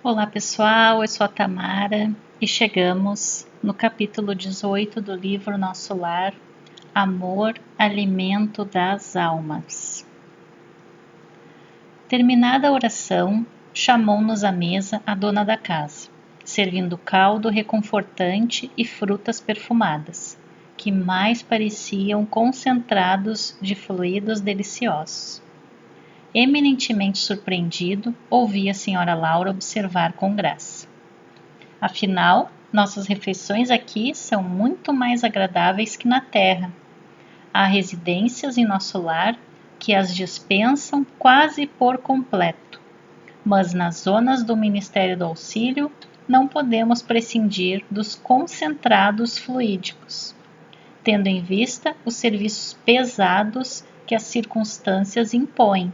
Olá pessoal, eu sou a Tamara e chegamos no capítulo 18 do livro Nosso Lar, Amor, Alimento das Almas. Terminada a oração, chamou-nos à mesa a dona da casa, servindo caldo reconfortante e frutas perfumadas, que mais pareciam concentrados de fluidos deliciosos. Eminentemente surpreendido, ouvi a senhora Laura observar com graça. Afinal, nossas refeições aqui são muito mais agradáveis que na terra. Há residências em nosso lar que as dispensam quase por completo, mas nas zonas do Ministério do Auxílio não podemos prescindir dos concentrados fluídicos, tendo em vista os serviços pesados que as circunstâncias impõem.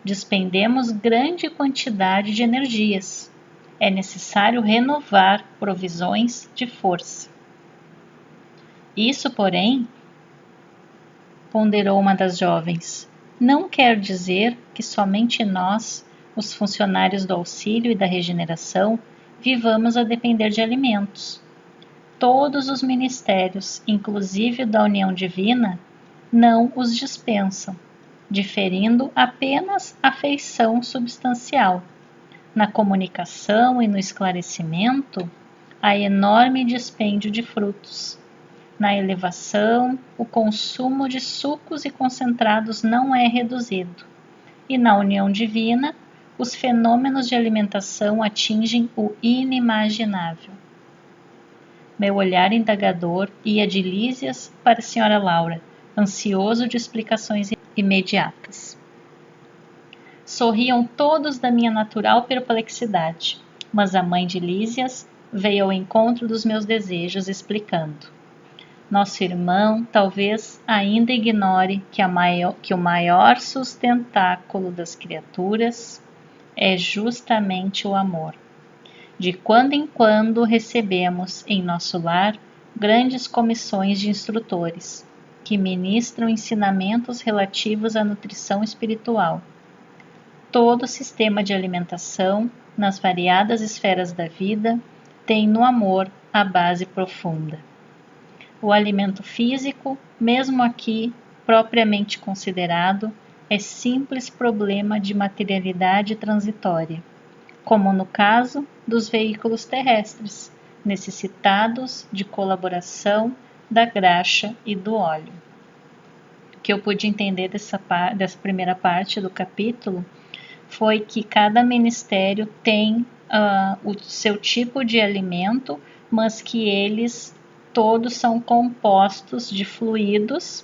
Despendemos grande quantidade de energias. É necessário renovar provisões de força. Isso, porém, ponderou uma das jovens, não quer dizer que somente nós, os funcionários do auxílio e da regeneração, vivamos a depender de alimentos. Todos os ministérios, inclusive da União Divina, não os dispensam, diferindo apenas a feição substancial. Na comunicação e no esclarecimento, há enorme dispêndio de frutos. Na elevação, o consumo de sucos e concentrados não é reduzido. E na união divina, os fenômenos de alimentação atingem o inimaginável. Meu olhar indagador ia de Lísias para a senhora Laura, ansioso de explicações imediatas. Sorriam todos da minha natural perplexidade, mas a mãe de Lísias veio ao encontro dos meus desejos, explicando. Nosso irmão talvez ainda ignore que o maior sustentáculo das criaturas é justamente o amor. De quando em quando recebemos em nosso lar grandes comissões de instrutores, que ministram ensinamentos relativos à nutrição espiritual. Todo o sistema de alimentação, nas variadas esferas da vida, tem no amor a base profunda. O alimento físico, mesmo aqui propriamente considerado, é simples problema de materialidade transitória, como no caso dos veículos terrestres, necessitados de colaboração da graxa e do óleo. O que eu pude entender dessa primeira parte do capítulo foi que cada ministério tem o seu tipo de alimento, mas que eles todos são compostos de fluidos.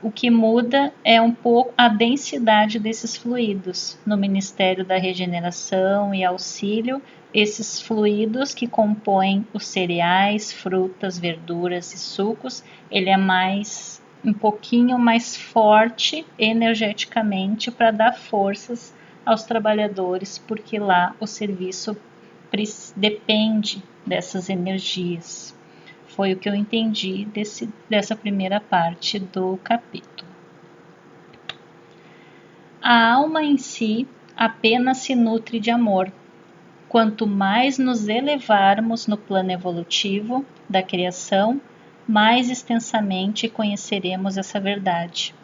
O que muda é um pouco a densidade desses fluidos. No Ministério da Regeneração e Auxílio, esses fluidos que compõem os cereais, frutas, verduras e sucos, ele é um pouquinho mais forte energeticamente para dar forças aos trabalhadores, porque lá o serviço depende dessas energias. Foi o que eu entendi dessa primeira parte do capítulo. A alma em si apenas se nutre de amor. Quanto mais nos elevarmos no plano evolutivo da criação, mais extensamente conheceremos essa verdade.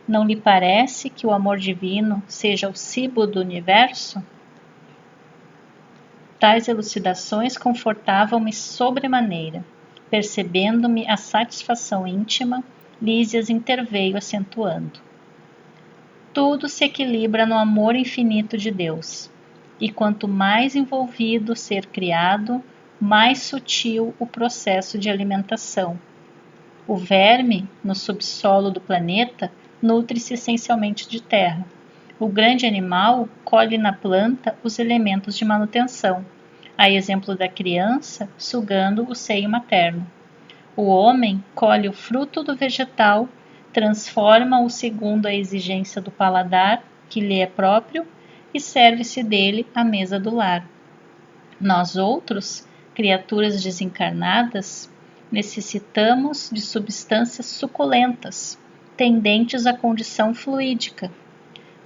Não lhe parece que o amor divino seja o cibo do universo? Tais elucidações confortavam-me sobremaneira. Percebendo-me a satisfação íntima, Lísias interveio acentuando. Tudo se equilibra no amor infinito de Deus, e quanto mais envolvido o ser criado, mais sutil o processo de alimentação. O verme, no subsolo do planeta, nutre-se essencialmente de terra. O grande animal colhe na planta os elementos de manutenção, a exemplo da criança sugando o seio materno. O homem colhe o fruto do vegetal, transforma-o segundo a exigência do paladar, que lhe é próprio, e serve-se dele à mesa do lar. Nós outros, criaturas desencarnadas, necessitamos de substâncias suculentas, tendentes à condição fluídica,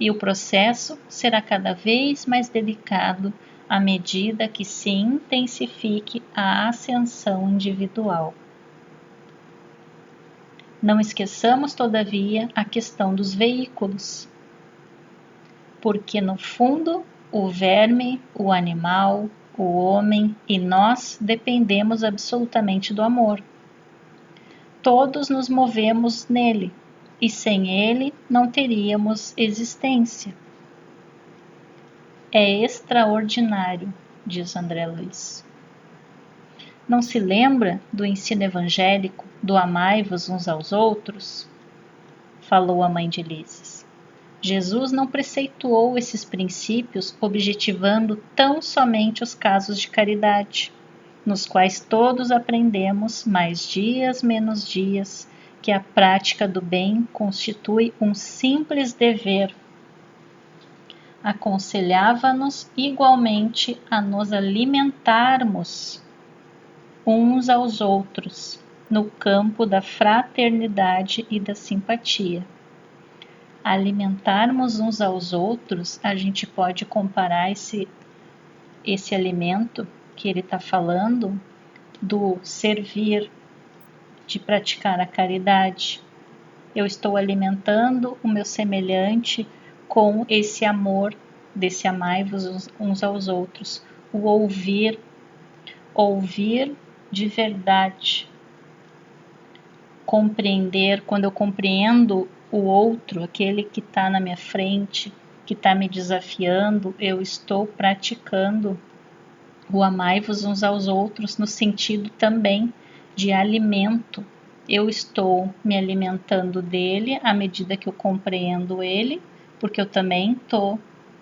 e o processo será cada vez mais delicado à medida que se intensifique a ascensão individual. Não esqueçamos, todavia, a questão dos veículos, porque no fundo o verme, o animal, o homem e nós dependemos absolutamente do amor. Todos nos movemos nele, e sem ele não teríamos existência. É extraordinário, diz André Luiz. Não se lembra do ensino evangélico do amai-vos uns aos outros? Falou a mãe de Lises. Jesus não preceituou esses princípios objetivando tão somente os casos de caridade, nos quais todos aprendemos, mais dias menos dias, que a prática do bem constitui um simples dever. Aconselhava-nos igualmente a nos alimentarmos uns aos outros no campo da fraternidade e da simpatia. Alimentarmos uns aos outros, a gente pode comparar esse alimento que ele está falando do servir, de praticar a caridade. Eu estou alimentando o meu semelhante com esse amor, desse amai-vos uns aos outros. O ouvir de verdade. Compreender, quando eu compreendo o outro, aquele que está na minha frente, que está me desafiando, eu estou praticando o amai-vos uns aos outros no sentido também de alimento. Eu estou me alimentando dele à medida que eu compreendo ele, porque eu também estou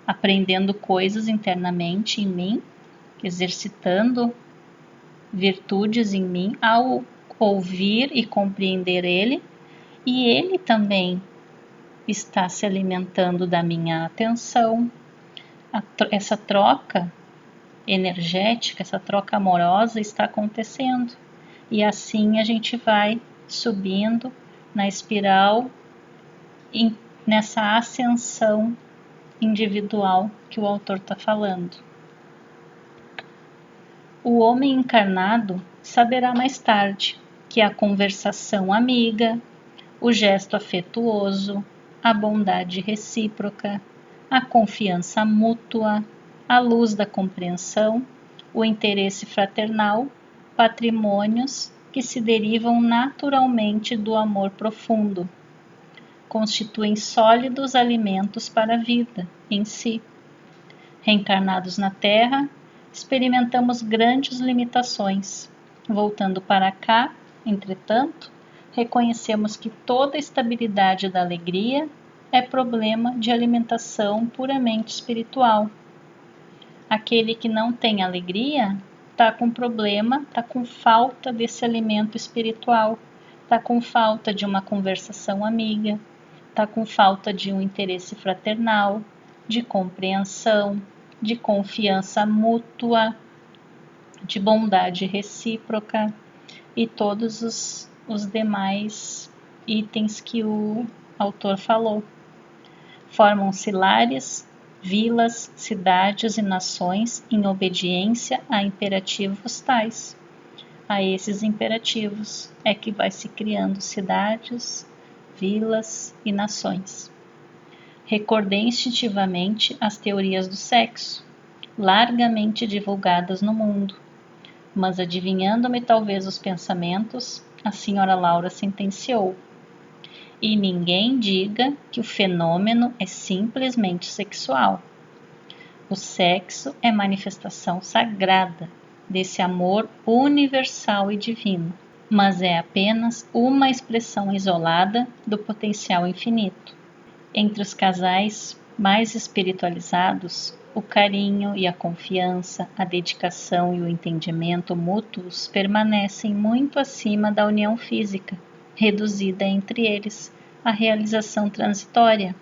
aprendendo coisas internamente em mim, exercitando virtudes em mim ao ouvir e compreender ele, e ele também está se alimentando da minha atenção. Essa troca energética, essa troca amorosa está acontecendo. E assim a gente vai subindo na espiral, nessa ascensão individual que o autor está falando. O homem encarnado saberá mais tarde que a conversação amiga, o gesto afetuoso, a bondade recíproca, a confiança mútua, a luz da compreensão, o interesse fraternal, patrimônios que se derivam naturalmente do amor profundo, constituem sólidos alimentos para a vida em si. Reencarnados na Terra, experimentamos grandes limitações. Voltando para cá, entretanto, reconhecemos que toda a estabilidade da alegria é problema de alimentação puramente espiritual. Aquele que não tem alegria está com problema, está com falta desse alimento espiritual, está com falta de uma conversação amiga, está com falta de um interesse fraternal, de compreensão, de confiança mútua, de bondade recíproca e todos os demais itens que o autor falou. Formam-se lares, vilas, cidades e nações em obediência a imperativos tais. A esses imperativos é que vai se criando cidades, vilas e nações. Recordei instintivamente as teorias do sexo, largamente divulgadas no mundo, mas adivinhando-me talvez os pensamentos, a senhora Laura sentenciou: e ninguém diga que o fenômeno é simplesmente sexual. O sexo é manifestação sagrada desse amor universal e divino, mas é apenas uma expressão isolada do potencial infinito. Entre os casais mais espiritualizados, o carinho e a confiança, a dedicação e o entendimento mútuos permanecem muito acima da união física, reduzida entre eles à realização transitória.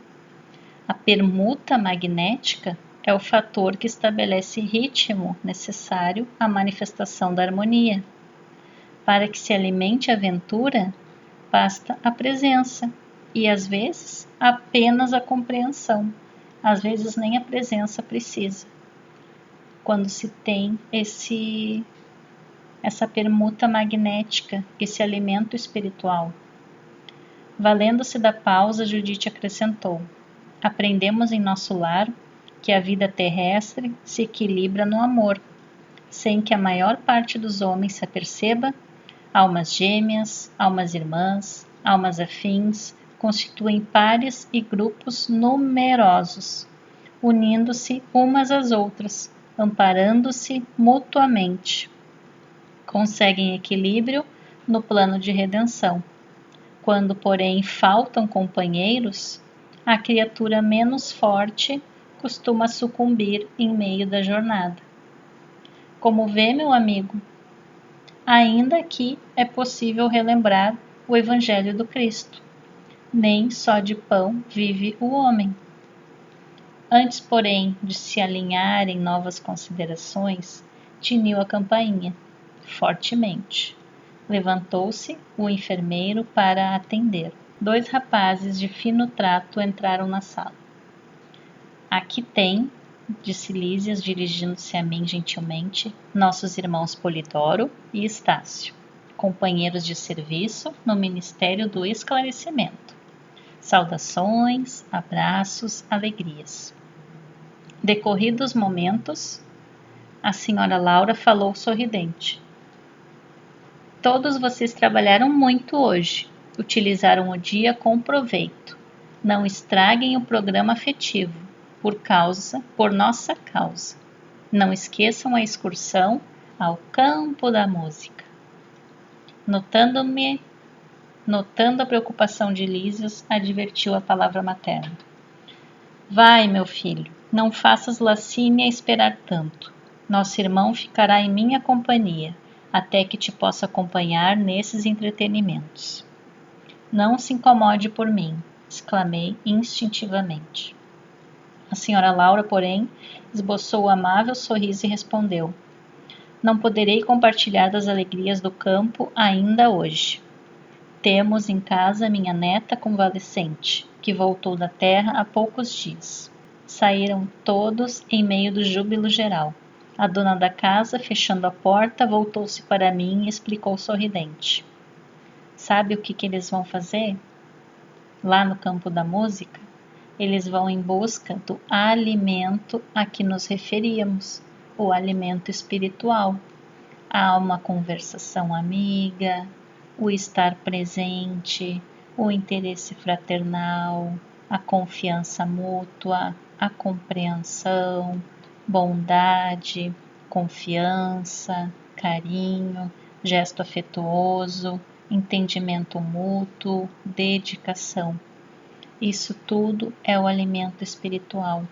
A permuta magnética é o fator que estabelece ritmo necessário à manifestação da harmonia. Para que se alimente a aventura, basta a presença e, às vezes, apenas a compreensão. Às vezes nem a presença precisa. quando se tem essa permuta magnética, esse alimento espiritual. Valendo-se da pausa, Judite acrescentou: aprendemos em nosso lar que a vida terrestre se equilibra no amor, sem que a maior parte dos homens se aperceba. Almas gêmeas, almas irmãs, almas afins constituem pares e grupos numerosos, unindo-se umas às outras, amparando-se mutuamente. Conseguem equilíbrio no plano de redenção. Quando, porém, faltam companheiros, a criatura menos forte costuma sucumbir em meio da jornada. Como vê, meu amigo, ainda aqui é possível relembrar o Evangelho do Cristo. Nem só de pão vive o homem. Antes, porém, de se alinhar em novas considerações, tiniu a campainha, fortemente. Levantou-se o enfermeiro para atender. 2 rapazes de fino trato entraram na sala. Aqui tem, disse Lísias, dirigindo-se a mim gentilmente, nossos irmãos Polidoro e Estácio, companheiros de serviço no Ministério do Esclarecimento. Saudações, abraços, alegrias. Decorridos momentos, a senhora Laura falou sorridente. Todos vocês trabalharam muito hoje, utilizaram o dia com proveito. Não estraguem o programa afetivo, por nossa causa. Não esqueçam a excursão ao campo da música. Notando a preocupação de Lísias, advertiu a palavra materna. Vai, meu filho, não faças Lacínia esperar tanto. Nosso irmão ficará em minha companhia, até que te possa acompanhar nesses entretenimentos. Não se incomode por mim, exclamei instintivamente. A senhora Laura, porém, esboçou o amável sorriso e respondeu: não poderei compartilhar das alegrias do campo ainda hoje. Temos em casa minha neta convalescente, que voltou da terra há poucos dias. Saíram todos em meio do júbilo geral. A dona da casa, fechando a porta, voltou-se para mim e explicou sorridente. Sabe o que eles vão fazer? Lá no campo da música, eles vão em busca do alimento a que nos referíamos, o alimento espiritual. Há uma conversação amiga, o estar presente, o interesse fraternal, a confiança mútua, a compreensão, bondade, confiança, carinho, gesto afetuoso, entendimento mútuo, dedicação. Isso tudo é o alimento espiritual.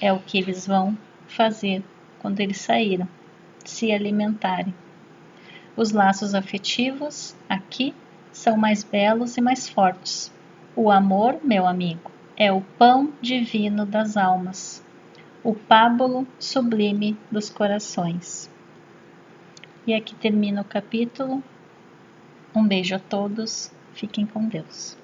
É o que eles vão fazer quando eles saíram, se alimentarem. Os laços afetivos, aqui, são mais belos e mais fortes. O amor, meu amigo, é o pão divino das almas, o pábulo sublime dos corações. E aqui termina o capítulo. Um beijo a todos, fiquem com Deus.